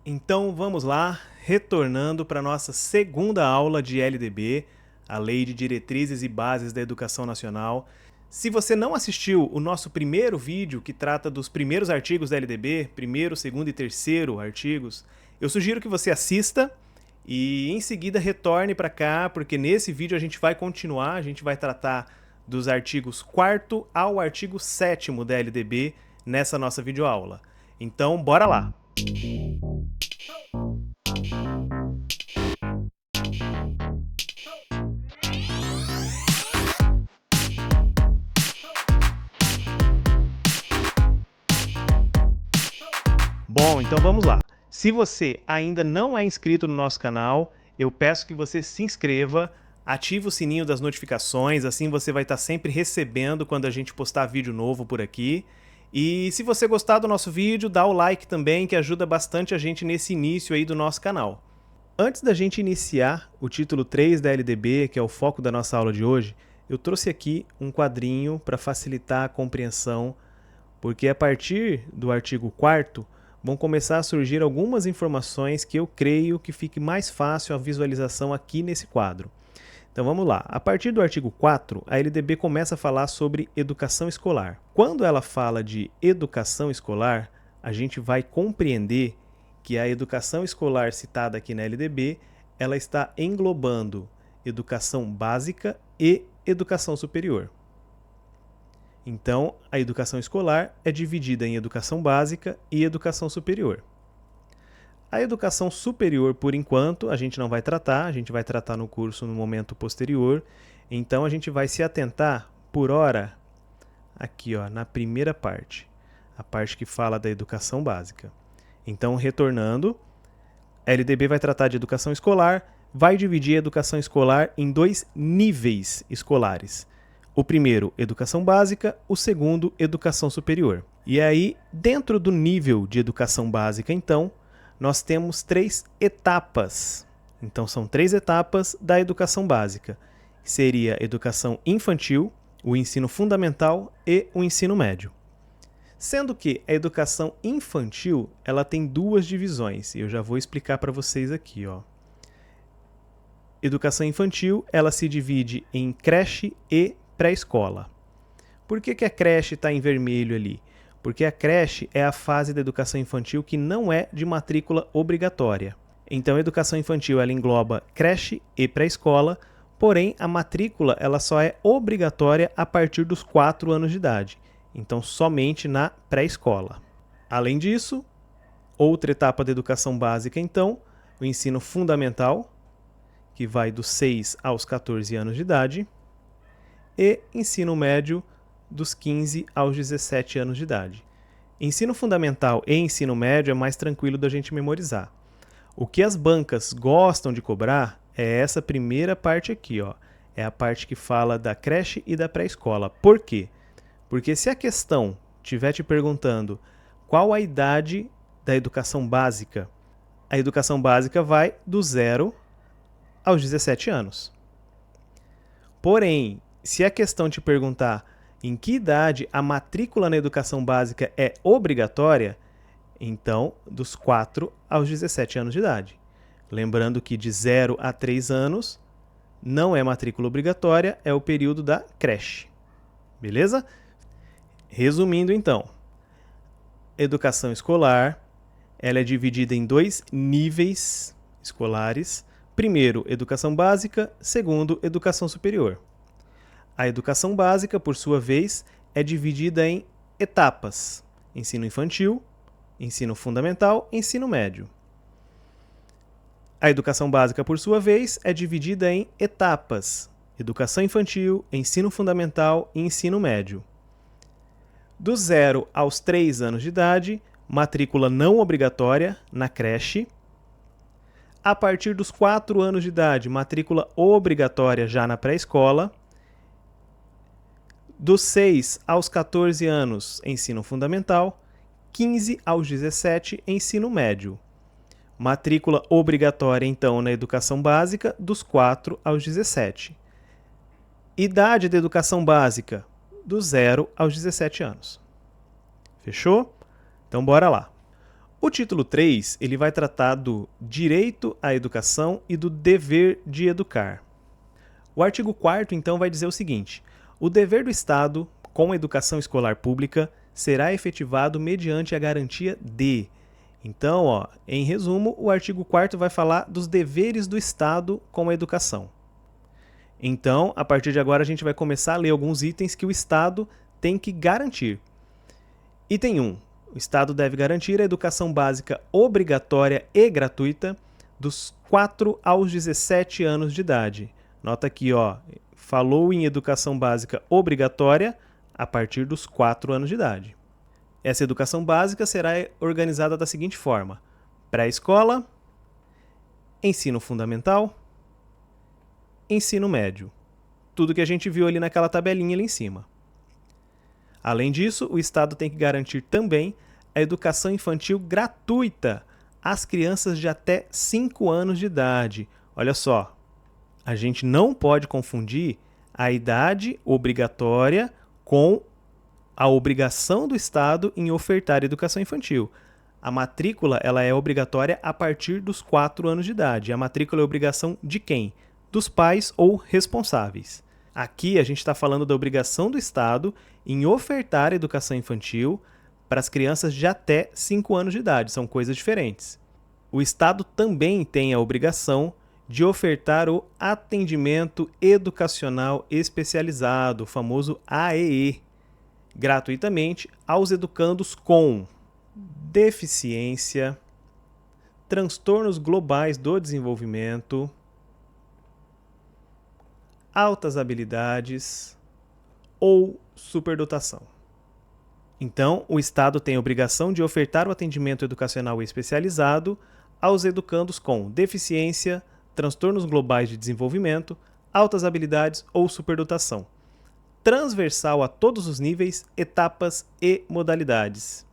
Então vamos lá, retornando para a nossa segunda aula de LDB, a Lei de Diretrizes e Bases da Educação Nacional. Se você não assistiu o nosso primeiro vídeo, que trata dos primeiros artigos da LDB, primeiro, segundo e terceiro artigos, eu sugiro que você assista e em seguida retorne para cá, porque nesse vídeo a gente vai continuar, a gente vai tratar dos artigos 4º ao artigo 7º da LDB nessa nossa videoaula. Então, bora lá! Bom, então vamos lá. Se você ainda não é inscrito no nosso canal, eu peço que você se inscreva, ative o sininho das notificações, assim você vai estar sempre recebendo quando a gente postar vídeo novo por aqui. E se você gostar do nosso vídeo, dá o like também, que ajuda bastante a gente nesse início aí do nosso canal. Antes da gente iniciar o título 3 da LDB, que é o foco da nossa aula de hoje, eu trouxe aqui um quadrinho para facilitar a compreensão, porque a partir do artigo 4º, vão começar a surgir algumas informações que eu creio que fique mais fácil a visualização aqui nesse quadro. Então vamos lá. A partir do artigo 4, a LDB começa a falar sobre educação escolar. Quando ela fala de educação escolar, a gente vai compreender que a educação escolar citada aqui na LDB, ela está englobando educação básica e educação superior. Então, a educação escolar é dividida em educação básica e educação superior. A educação superior, por enquanto, a gente não vai tratar, a gente vai tratar no curso no momento posterior. Então, a gente vai se atentar, por hora, aqui ó, na primeira parte, a parte que fala da educação básica. Então, retornando, a LDB vai tratar de educação escolar, vai dividir a educação escolar em 2 níveis escolares. O primeiro, educação básica, o segundo, educação superior. E aí, dentro do nível de educação básica, então, nós temos 3 etapas. Então, são 3 etapas da educação básica. Seria a educação infantil, o ensino fundamental e o ensino médio. Sendo que a educação infantil, ela tem 2 divisões, e eu já vou explicar para vocês aqui, ó. Educação infantil, ela se divide em creche e pré-escola. Por que a creche está em vermelho ali? Porque a creche é a fase da educação infantil que não é de matrícula obrigatória. Então, a educação infantil ela engloba creche e pré-escola, porém, a matrícula ela só é obrigatória a partir dos 4 anos de idade. Então, somente na pré-escola. Além disso, outra etapa da educação básica, então, o ensino fundamental, que vai dos 6 aos 14 anos de idade, e ensino médio dos 15 aos 17 anos de idade. Ensino fundamental e ensino médio é mais tranquilo da gente memorizar. O que as bancas gostam de cobrar é essa primeira parte aqui, ó. É a parte que fala da creche e da pré-escola. Por quê? Porque se a questão estiver te perguntando qual a idade da educação básica, a educação básica vai do 0 aos 17 anos. Porém, se a questão te perguntar em que idade a matrícula na educação básica é obrigatória, então dos 4 aos 17 anos de idade. Lembrando que de 0 a 3 anos não é matrícula obrigatória, é o período da creche. Beleza? Resumindo então, educação escolar, ela é dividida em 2 níveis escolares. Primeiro, educação básica, segundo, educação superior. A educação básica, por sua vez, é dividida em etapas: ensino infantil, ensino fundamental e ensino médio. A educação básica, por sua vez, é dividida em etapas: educação infantil, ensino fundamental e ensino médio. Do 0 aos 3 anos de idade, matrícula não obrigatória na creche. A partir dos 4 anos de idade, matrícula obrigatória já na pré-escola. Dos 6 aos 14 anos, ensino fundamental. 15 aos 17, ensino médio. Matrícula obrigatória, então, na educação básica, dos 4 aos 17. Idade da educação básica, do 0 aos 17 anos. Fechou? Então, bora lá. O título 3, ele vai tratar do direito à educação e do dever de educar. O artigo 4º, então, vai dizer o seguinte: o dever do Estado com a educação escolar pública será efetivado mediante a garantia de... Então, em resumo, o artigo 4º vai falar dos deveres do Estado com a educação. Então, a partir de agora, a gente vai começar a ler alguns itens que o Estado tem que garantir. Item 1. O Estado deve garantir a educação básica obrigatória e gratuita dos 4 aos 17 anos de idade. Nota aqui, falou em educação básica obrigatória a partir dos 4 anos de idade. Essa educação básica será organizada da seguinte forma: pré-escola, ensino fundamental, ensino médio. Tudo que a gente viu ali naquela tabelinha ali em cima. Além disso, o Estado tem que garantir também a educação infantil gratuita às crianças de até 5 anos de idade. Olha só, a gente não pode confundir a idade obrigatória com a obrigação do Estado em ofertar educação infantil. A matrícula ela é obrigatória a partir dos 4 anos de idade. A matrícula é obrigação de quem? Dos pais ou responsáveis. Aqui a gente está falando da obrigação do Estado em ofertar educação infantil para as crianças de até 5 anos de idade. São coisas diferentes. O Estado também tem a obrigação de ofertar o atendimento educacional especializado, o famoso AEE, gratuitamente aos educandos com deficiência, transtornos globais do desenvolvimento, altas habilidades ou superdotação. Então, o Estado tem a obrigação de ofertar o atendimento educacional especializado aos educandos com deficiência, transtornos globais de desenvolvimento, altas habilidades ou superdotação, transversal a todos os níveis, etapas e modalidades.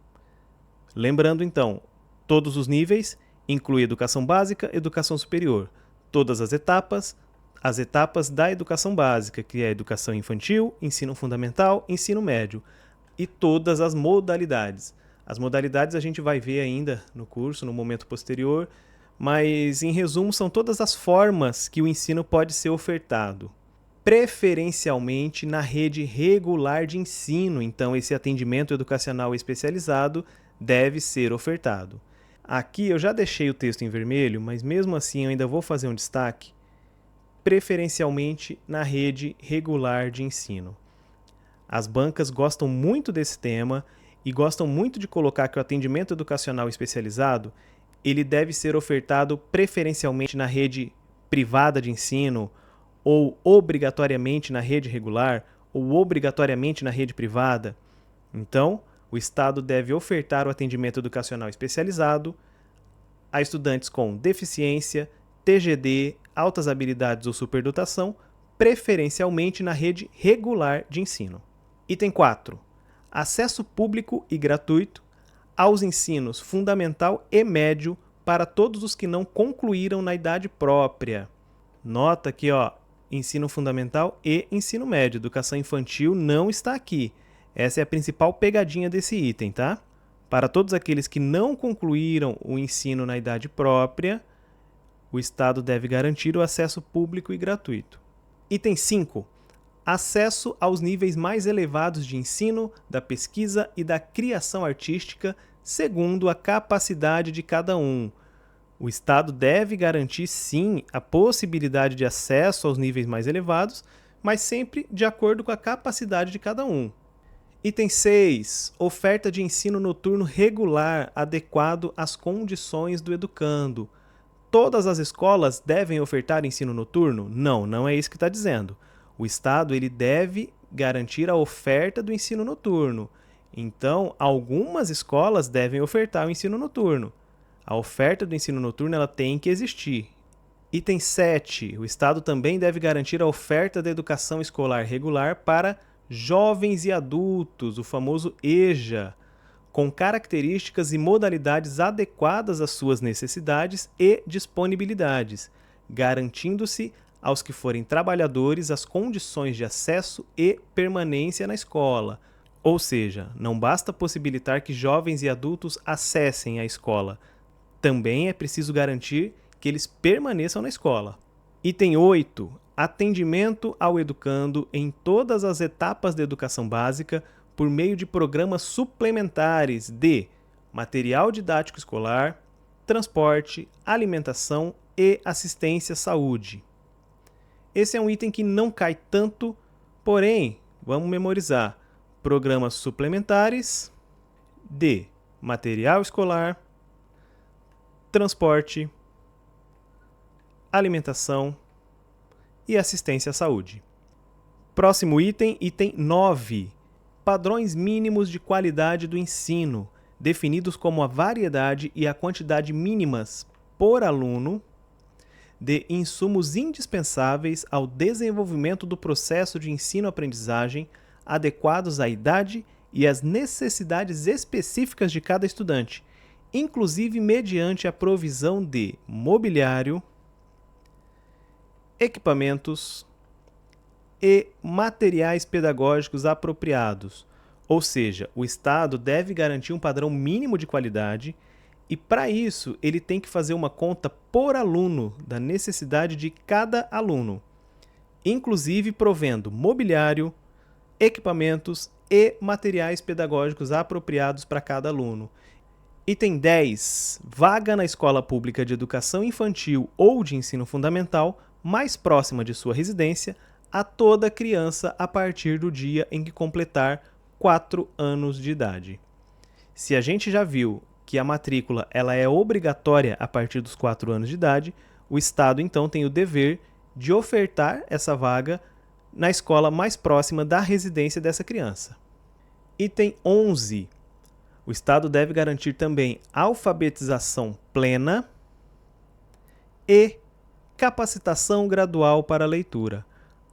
Lembrando, então, todos os níveis inclui educação básica, educação superior, todas as etapas da educação básica, que é educação infantil, ensino fundamental, ensino médio, e todas as modalidades. As modalidades a gente vai ver ainda no curso, no momento posterior, mas, em resumo, são todas as formas que o ensino pode ser ofertado, preferencialmente na rede regular de ensino. Então, esse atendimento educacional especializado deve ser ofertado. Aqui eu já deixei o texto em vermelho, mas mesmo assim eu ainda vou fazer um destaque, preferencialmente na rede regular de ensino. As bancas gostam muito desse tema e gostam muito de colocar que o atendimento educacional especializado ele deve ser ofertado preferencialmente na rede privada de ensino, ou obrigatoriamente na rede regular, ou obrigatoriamente na rede privada. Então, o Estado deve ofertar o atendimento educacional especializado a estudantes com deficiência, TGD, altas habilidades ou superdotação, preferencialmente na rede regular de ensino. Item 4. Acesso público e gratuito aos ensinos fundamental e médio para todos os que não concluíram na idade própria. Nota aqui, ensino fundamental e ensino médio. Educação infantil não está aqui. Essa é a principal pegadinha desse item, tá? Para todos aqueles que não concluíram o ensino na idade própria, o Estado deve garantir o acesso público e gratuito. Item 5. Acesso aos níveis mais elevados de ensino, da pesquisa e da criação artística, segundo a capacidade de cada um. O Estado deve garantir, sim, a possibilidade de acesso aos níveis mais elevados, mas sempre de acordo com a capacidade de cada um. Item 6. Oferta de ensino noturno regular, adequado às condições do educando. Todas as escolas devem ofertar ensino noturno? Não, não é isso que está dizendo. O Estado ele deve garantir a oferta do ensino noturno. Então, algumas escolas devem ofertar o ensino noturno. A oferta do ensino noturno ela tem que existir. Item 7. O Estado também deve garantir a oferta da educação escolar regular para jovens e adultos, o famoso EJA, com características e modalidades adequadas às suas necessidades e disponibilidades, garantindo-se aos que forem trabalhadores as condições de acesso e permanência na escola. Ou seja, não basta possibilitar que jovens e adultos acessem a escola, também é preciso garantir que eles permaneçam na escola. Item 8. Atendimento ao educando em todas as etapas da educação básica por meio de programas suplementares de material didático escolar, transporte, alimentação e assistência à saúde. Esse é um item que não cai tanto, porém, vamos memorizar. Programas suplementares de material escolar, transporte, alimentação e assistência à saúde. Próximo item, item 9. Padrões mínimos de qualidade do ensino, definidos como a variedade e a quantidade mínimas por aluno de insumos indispensáveis ao desenvolvimento do processo de ensino-aprendizagem adequados à idade e às necessidades específicas de cada estudante, inclusive mediante a provisão de mobiliário, equipamentos e materiais pedagógicos apropriados. Ou seja, o Estado deve garantir um padrão mínimo de qualidade e, para isso, ele tem que fazer uma conta por aluno da necessidade de cada aluno, inclusive provendo mobiliário, equipamentos e materiais pedagógicos apropriados para cada aluno. Item 10. Vaga na escola pública de educação infantil ou de ensino fundamental mais próxima de sua residência a toda criança a partir do dia em que completar 4 anos de idade. Se a gente já viu que a matrícula ela é obrigatória a partir dos 4 anos de idade, o Estado então tem o dever de ofertar essa vaga na escola mais próxima da residência dessa criança. Item 11. O Estado deve garantir também alfabetização plena e capacitação gradual para a leitura,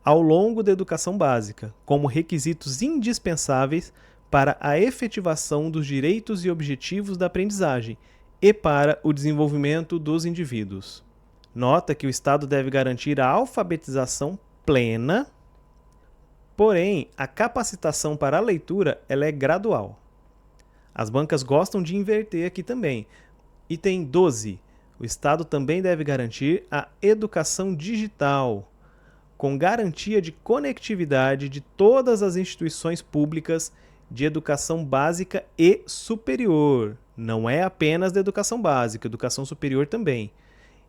ao longo da educação básica, como requisitos indispensáveis para a efetivação dos direitos e objetivos da aprendizagem e para o desenvolvimento dos indivíduos. Nota que o Estado deve garantir a alfabetização plena, porém, a capacitação para a leitura ela é gradual. As bancas gostam de inverter aqui também. Item 12. O Estado também deve garantir a educação digital, com garantia de conectividade de todas as instituições públicas de educação básica e superior. Não é apenas da educação básica, educação superior também.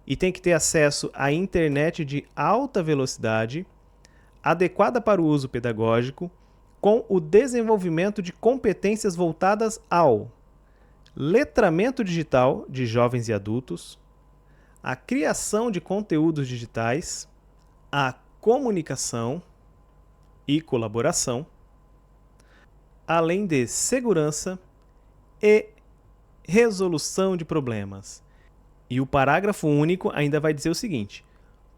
E tem que ter acesso à internet de alta velocidade, adequada para o uso pedagógico, com o desenvolvimento de competências voltadas ao letramento digital de jovens e adultos, a criação de conteúdos digitais, a comunicação e colaboração, além de segurança e resolução de problemas. E o parágrafo único ainda vai dizer o seguinte: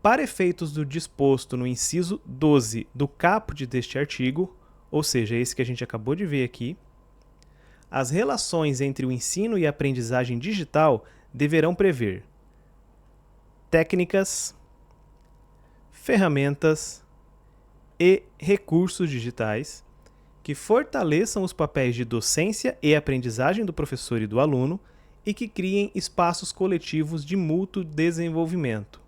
para efeitos do disposto no inciso 12 do caput deste artigo, ou seja, esse que a gente acabou de ver aqui, as relações entre o ensino e a aprendizagem digital deverão prever técnicas, ferramentas e recursos digitais que fortaleçam os papéis de docência e aprendizagem do professor e do aluno e que criem espaços coletivos de mútuo desenvolvimento.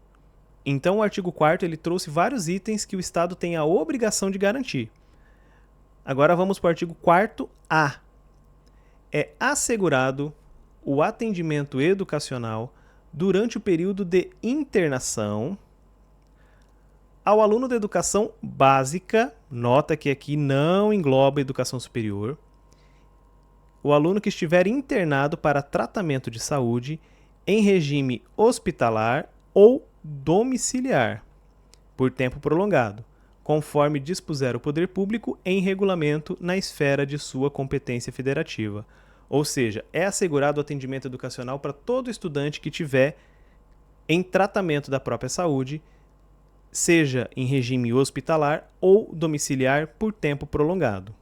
Então, o artigo 4º ele trouxe vários itens que o Estado tem a obrigação de garantir. Agora vamos para o artigo 4º-A. É assegurado o atendimento educacional durante o período de internação ao aluno da educação básica, nota que aqui não engloba educação superior, o aluno que estiver internado para tratamento de saúde em regime hospitalar ou domiciliar, por tempo prolongado, conforme dispuser o poder público em regulamento na esfera de sua competência federativa. Ou seja, é assegurado o atendimento educacional para todo estudante que tiver em tratamento da própria saúde, seja em regime hospitalar ou domiciliar por tempo prolongado.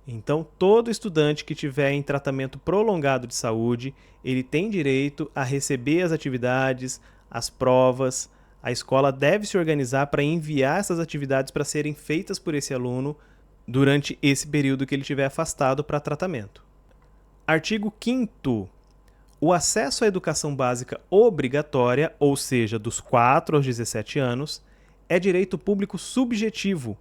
Então, todo estudante que tiver em tratamento prolongado de saúde, ele tem direito a receber as atividades, as provas. A escola deve se organizar para enviar essas atividades para serem feitas por esse aluno durante esse período que ele estiver afastado para tratamento. Artigo 5º. O acesso à educação básica obrigatória, ou seja, dos 4 aos 17 anos, é direito público subjetivo,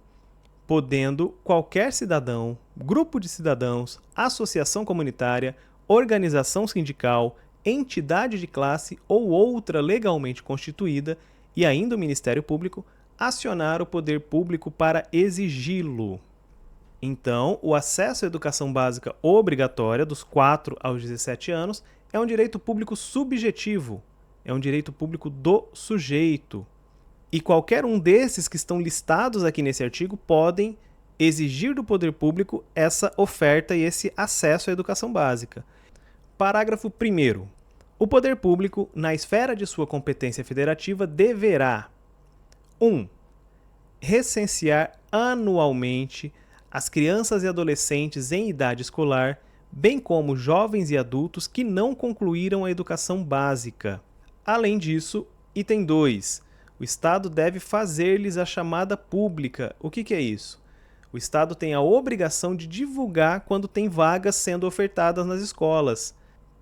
podendo qualquer cidadão, grupo de cidadãos, associação comunitária, organização sindical, entidade de classe ou outra legalmente constituída, e ainda o Ministério Público, acionar o poder público para exigi-lo. Então, o acesso à educação básica obrigatória dos 4 aos 17 anos é um direito público subjetivo, é um direito público do sujeito. E qualquer um desses que estão listados aqui nesse artigo podem exigir do poder público essa oferta e esse acesso à educação básica. Parágrafo 1º. O poder público, na esfera de sua competência federativa, deverá 1. Recensear anualmente as crianças e adolescentes em idade escolar, bem como jovens e adultos que não concluíram a educação básica. Além disso, item 2. O Estado deve fazer-lhes a chamada pública. O que é isso? O Estado tem a obrigação de divulgar quando tem vagas sendo ofertadas nas escolas,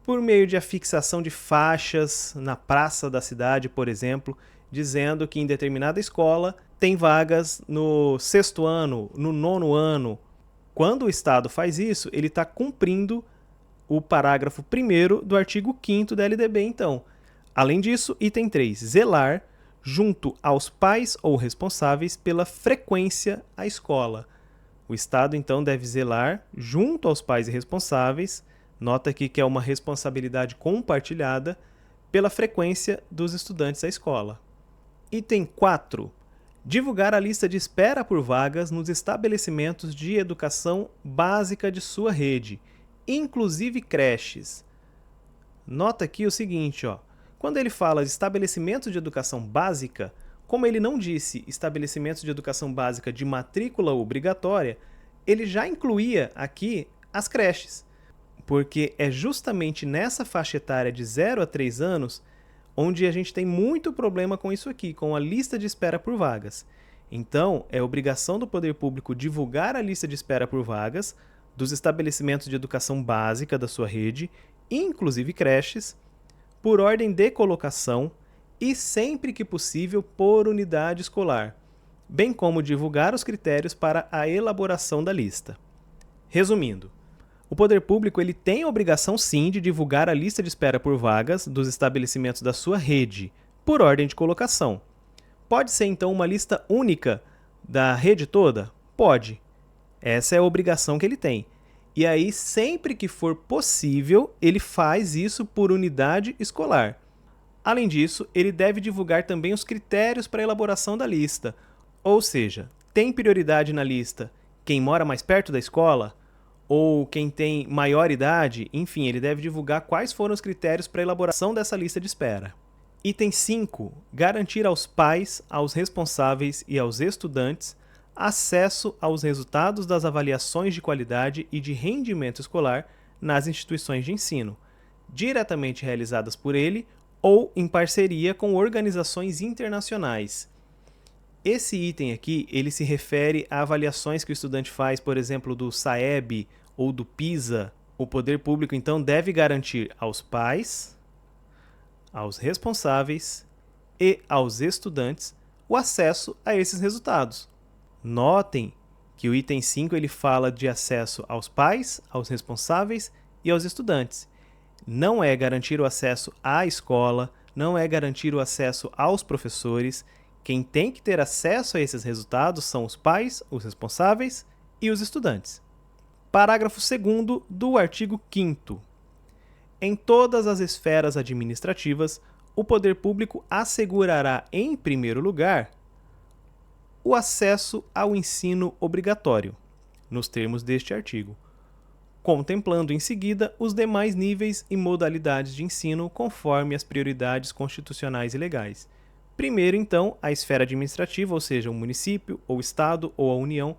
por meio de afixação de faixas na praça da cidade, por exemplo, dizendo que em determinada escola tem vagas no 6º ano, no 9º ano. Quando o Estado faz isso, ele está cumprindo o parágrafo 1º do artigo 5º da LDB, então. Além disso, item 3, zelar junto aos pais ou responsáveis pela frequência à escola. O Estado, então, deve zelar junto aos pais e responsáveis, nota aqui que é uma responsabilidade compartilhada, pela frequência dos estudantes à escola. Item 4. Divulgar a lista de espera por vagas nos estabelecimentos de educação básica de sua rede, inclusive creches. Nota aqui o seguinte, quando ele fala de estabelecimentos de educação básica, como ele não disse estabelecimentos de educação básica de matrícula obrigatória, ele já incluía aqui as creches, porque é justamente nessa faixa etária de 0 a 3 anos onde a gente tem muito problema com isso aqui, com a lista de espera por vagas. Então, é obrigação do poder público divulgar a lista de espera por vagas dos estabelecimentos de educação básica da sua rede, inclusive creches, por ordem de colocação e, sempre que possível, por unidade escolar, bem como divulgar os critérios para a elaboração da lista. Resumindo, o poder público ele tem a obrigação sim de divulgar a lista de espera por vagas dos estabelecimentos da sua rede, por ordem de colocação. Pode ser então uma lista única da rede toda? Pode. Essa é a obrigação que ele tem. E aí, sempre que for possível, ele faz isso por unidade escolar. Além disso, ele deve divulgar também os critérios para a elaboração da lista. Ou seja, tem prioridade na lista quem mora mais perto da escola? Ou quem tem maior idade? Enfim, ele deve divulgar quais foram os critérios para a elaboração dessa lista de espera. Item 5. Garantir aos pais, aos responsáveis e aos estudantes acesso aos resultados das avaliações de qualidade e de rendimento escolar nas instituições de ensino, diretamente realizadas por ele ou em parceria com organizações internacionais. Esse item aqui, ele se refere a avaliações que o estudante faz, por exemplo, do SAEB ou do PISA. O poder público, então, deve garantir aos pais, aos responsáveis e aos estudantes o acesso a esses resultados. Notem que o item 5 ele fala de acesso aos pais, aos responsáveis e aos estudantes. Não é garantir o acesso à escola, não é garantir o acesso aos professores. Quem tem que ter acesso a esses resultados são os pais, os responsáveis e os estudantes. Parágrafo 2º do artigo 5º. Em todas as esferas administrativas, o poder público assegurará, em primeiro lugar, o acesso ao ensino obrigatório, nos termos deste artigo, contemplando em seguida os demais níveis e modalidades de ensino conforme as prioridades constitucionais e legais. Primeiro, então, a esfera administrativa, ou seja, o município, ou o estado, ou a União.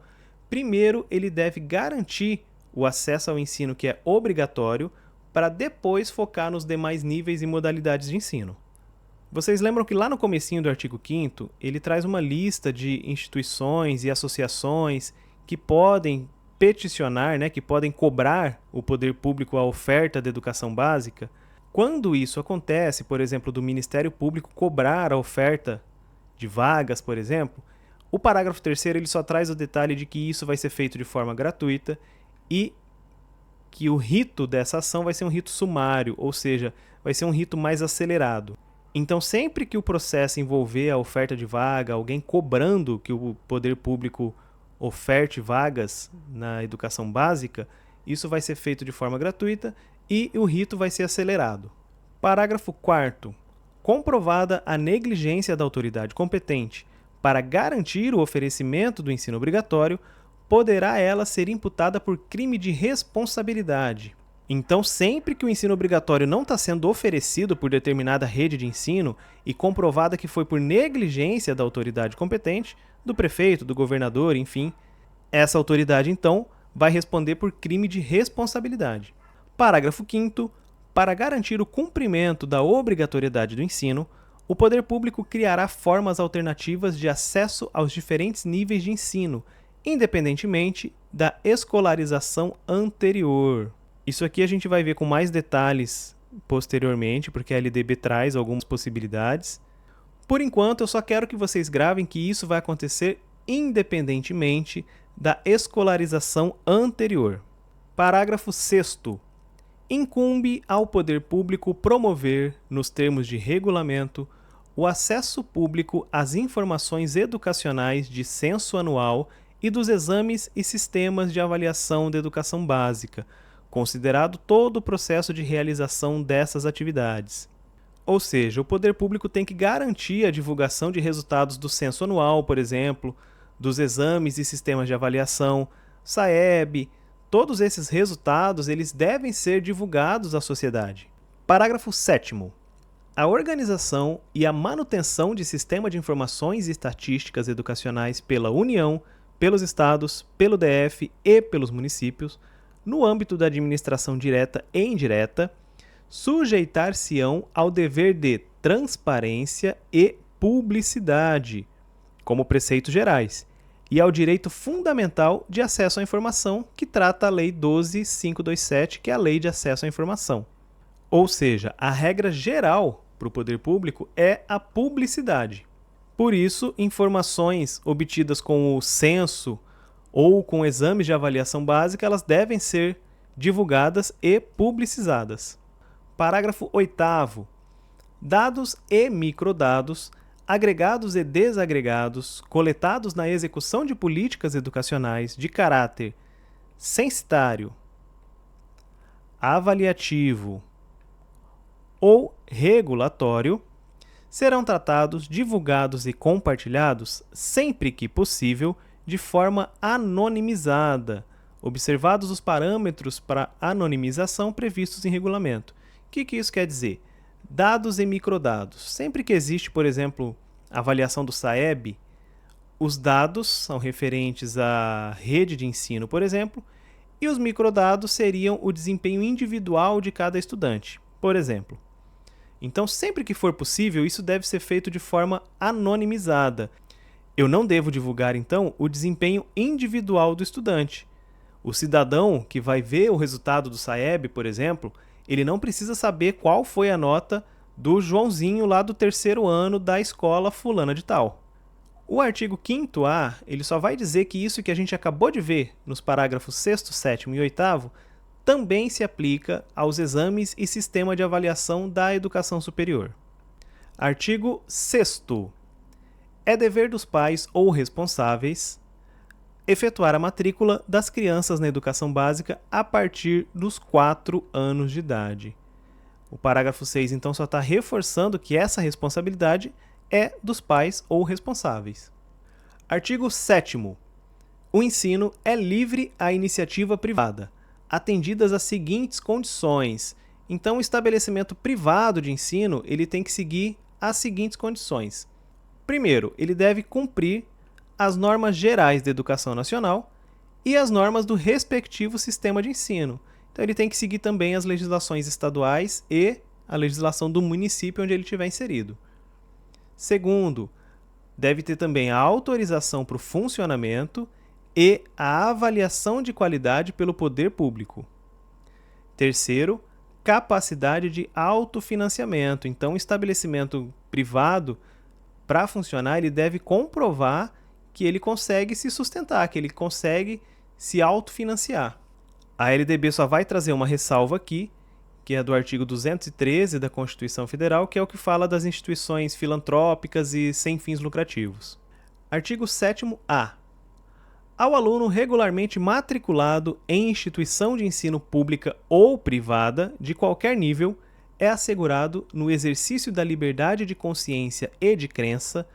Primeiro, ele deve garantir o acesso ao ensino que é obrigatório, para depois focar nos demais níveis e modalidades de ensino. Vocês lembram que lá no comecinho do artigo 5º, ele traz uma lista de instituições e associações que podem peticionar, né, que podem cobrar o poder público a oferta da educação básica. Quando isso acontece, por exemplo, do Ministério Público cobrar a oferta de vagas, por exemplo, o parágrafo 3º ele só traz o detalhe de que isso vai ser feito de forma gratuita e que o rito dessa ação vai ser um rito sumário, ou seja, vai ser um rito mais acelerado. Então, sempre que o processo envolver a oferta de vaga, alguém cobrando que o poder público oferte vagas na educação básica, isso vai ser feito de forma gratuita e o rito vai ser acelerado. Parágrafo 4º. Comprovada a negligência da autoridade competente para garantir o oferecimento do ensino obrigatório, poderá ela ser imputada por crime de responsabilidade. Então, sempre que o ensino obrigatório não está sendo oferecido por determinada rede de ensino e comprovada que foi por negligência da autoridade competente, do prefeito, do governador, enfim, essa autoridade, então, vai responder por crime de responsabilidade. Parágrafo 5º. Para garantir o cumprimento da obrigatoriedade do ensino, o poder público criará formas alternativas de acesso aos diferentes níveis de ensino, independentemente da escolarização anterior. Isso aqui a gente vai ver com mais detalhes posteriormente, porque a LDB traz algumas possibilidades. Por enquanto, eu só quero que vocês gravem que isso vai acontecer independentemente da escolarização anterior. Parágrafo 6º. Incumbe ao poder público promover, nos termos de regulamento, o acesso público às informações educacionais de censo anual e dos exames e sistemas de avaliação da educação básica, considerado todo o processo de realização dessas atividades. Ou seja, o poder público tem que garantir a divulgação de resultados do censo anual, por exemplo, dos exames e sistemas de avaliação, SAEB. Todos esses resultados eles devem ser divulgados à sociedade. Parágrafo 7º. A organização e a manutenção de sistema de informações e estatísticas educacionais pela União, pelos estados, pelo DF e pelos municípios, no âmbito da administração direta e indireta, sujeitar-se-ão ao dever de transparência e publicidade, como preceitos gerais, e ao direito fundamental de acesso à informação, que trata a Lei 12.527, que é a Lei de Acesso à Informação. Ou seja, a regra geral para o poder público é a publicidade. Por isso, informações obtidas com o censo ou com exames de avaliação básica, elas devem ser divulgadas e publicizadas. Parágrafo 8º. Dados e microdados, agregados e desagregados, coletados na execução de políticas educacionais de caráter censitário, avaliativo ou regulatório, serão tratados, divulgados e compartilhados, sempre que possível, de forma anonimizada, observados os parâmetros para anonimização previstos em regulamento. O que isso quer dizer? Dados e microdados. Sempre que existe, por exemplo, avaliação do SAEB, os dados são referentes à rede de ensino, por exemplo, e os microdados seriam o desempenho individual de cada estudante, por exemplo. Então, sempre que for possível, isso deve ser feito de forma anonimizada. Eu não devo divulgar, então, o desempenho individual do estudante. O cidadão que vai ver o resultado do SAEB, por exemplo, ele não precisa saber qual foi a nota do Joãozinho lá do 3º ano da escola fulana de tal. O artigo 5º-A, ele só vai dizer que isso que a gente acabou de ver nos parágrafos 6º, 7º e 8º também se aplica aos exames e sistema de avaliação da educação superior. Artigo 6º. É dever dos pais ou responsáveis efetuar a matrícula das crianças na educação básica a partir dos 4 anos de idade. O parágrafo 6, então, só está reforçando que essa responsabilidade é dos pais ou responsáveis. Artigo 7º. O ensino é livre à iniciativa privada, atendidas as seguintes condições. Então, o estabelecimento privado de ensino ele tem que seguir as seguintes condições. Primeiro, ele deve cumprir as normas gerais da educação nacional e as normas do respectivo sistema de ensino. Então, ele tem que seguir também as legislações estaduais e a legislação do município onde ele estiver inserido. Segundo, deve ter também a autorização para o funcionamento e a avaliação de qualidade pelo poder público. Terceiro, capacidade de autofinanciamento. Então, o estabelecimento privado, para funcionar, ele deve comprovar que ele consegue se sustentar, que ele consegue se autofinanciar. A LDB só vai trazer uma ressalva aqui, que é do artigo 213 da Constituição Federal, que é o que fala das instituições filantrópicas e sem fins lucrativos. Artigo 7º-A. Ao aluno regularmente matriculado em instituição de ensino pública ou privada, de qualquer nível, é assegurado, no exercício da liberdade de consciência e de crença,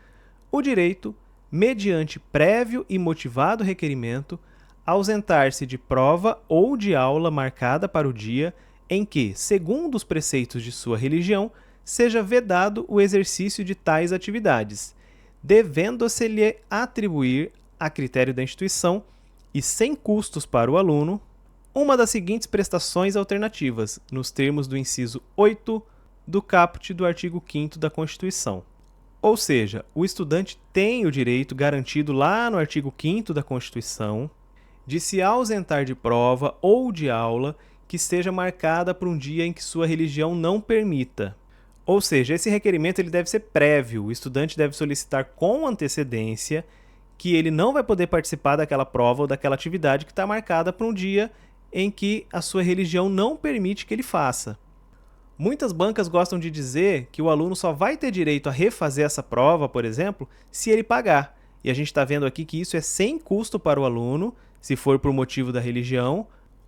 o direito, mediante prévio e motivado requerimento, a ausentar-se de prova ou de aula marcada para o dia em que, segundo os preceitos de sua religião, seja vedado o exercício de tais atividades, devendo-se-lhe atribuir, a critério da instituição e sem custos para o aluno, uma das seguintes prestações alternativas, nos termos do inciso 8 do caput do artigo 5º da Constituição. Ou seja, o estudante tem o direito garantido lá no artigo 5º da Constituição de se ausentar de prova ou de aula que esteja marcada para um dia em que sua religião não permita. Ou seja, esse requerimento ele deve ser prévio, o estudante deve solicitar com antecedência que ele não vai poder participar daquela prova ou daquela atividade que está marcada para um dia em que a sua religião não permite que ele faça. Muitas bancas gostam de dizer que o aluno só vai ter direito a refazer essa prova, por exemplo, se ele pagar. E a gente está vendo aqui que isso é sem custo para o aluno, se for por motivo da religião.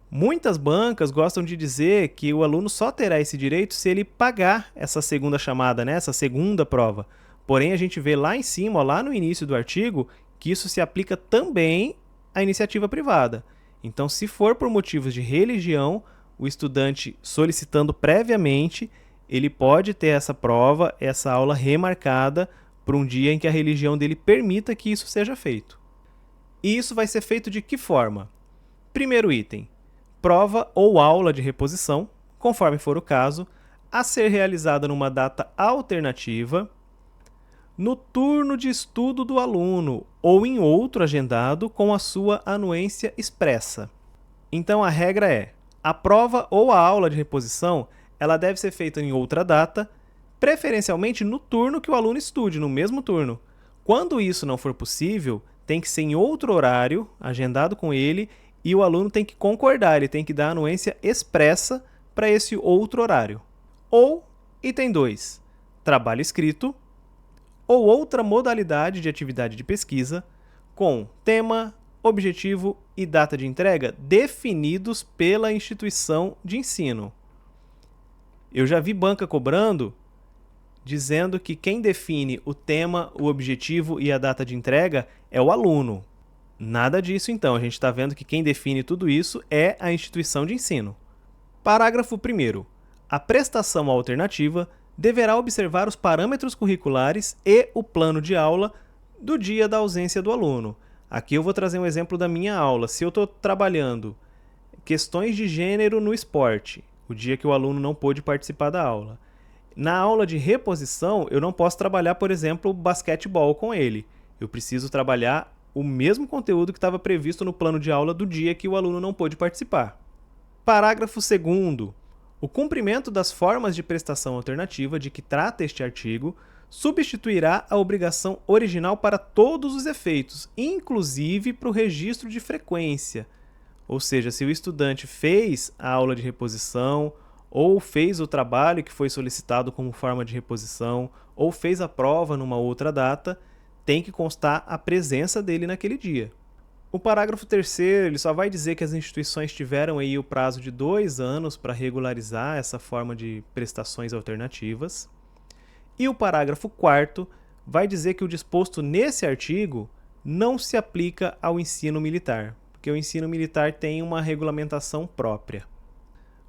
Muitas bancas gostam de dizer que o aluno só terá esse direito se ele pagar essa segunda chamada, né? Essa segunda prova. Porém, a gente vê lá em cima, ó, lá no início do artigo, que isso se aplica também à iniciativa privada. Então, se for por motivos de religião, o estudante solicitando previamente, ele pode ter essa prova, essa aula remarcada para um dia em que a religião dele permita que isso seja feito. E isso vai ser feito de que forma? Primeiro item, prova ou aula de reposição, conforme for o caso, a ser realizada numa data alternativa, no turno de estudo do aluno ou em outro agendado com a sua anuência expressa. Então a regra é, a prova ou a aula de reposição ela deve ser feita em outra data, preferencialmente no turno que o aluno estude, no mesmo turno. Quando isso não for possível, tem que ser em outro horário, agendado com ele, e o aluno tem que concordar, ele tem que dar anuência expressa para esse outro horário. Ou, item 2, trabalho escrito, ou outra modalidade de atividade de pesquisa, com tema, objetivo e data de entrega definidos pela instituição de ensino. Eu já vi banca cobrando, dizendo que quem define o tema, o objetivo e a data de entrega é o aluno. Nada disso, então. A gente está vendo que quem define tudo isso é a instituição de ensino. Parágrafo 1º. A prestação alternativa deverá observar os parâmetros curriculares e o plano de aula do dia da ausência do aluno. Aqui eu vou trazer um exemplo da minha aula. Se eu estou trabalhando questões de gênero no esporte, o dia que o aluno não pôde participar da aula. Na aula de reposição, eu não posso trabalhar, por exemplo, basquetebol com ele. Eu preciso trabalhar o mesmo conteúdo que estava previsto no plano de aula do dia que o aluno não pôde participar. Parágrafo 2º. O cumprimento das formas de prestação alternativa de que trata este artigo substituirá a obrigação original para todos os efeitos, inclusive para o registro de frequência. Ou seja, se o estudante fez a aula de reposição, ou fez o trabalho que foi solicitado como forma de reposição, ou fez a prova numa outra data, tem que constar a presença dele naquele dia. O parágrafo 3º, ele só vai dizer que as instituições tiveram aí o prazo de 2 anos para regularizar essa forma de prestações alternativas. E o parágrafo 4º vai dizer que o disposto nesse artigo não se aplica ao ensino militar, porque o ensino militar tem uma regulamentação própria.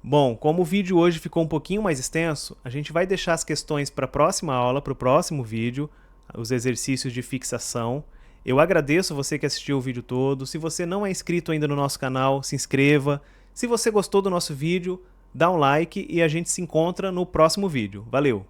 Bom, como o vídeo hoje ficou um pouquinho mais extenso, a gente vai deixar as questões para a próxima aula, para o próximo vídeo, os exercícios de fixação. Eu agradeço você que assistiu o vídeo todo. Se você não é inscrito ainda no nosso canal, se inscreva. Se você gostou do nosso vídeo, dá um like e a gente se encontra no próximo vídeo. Valeu!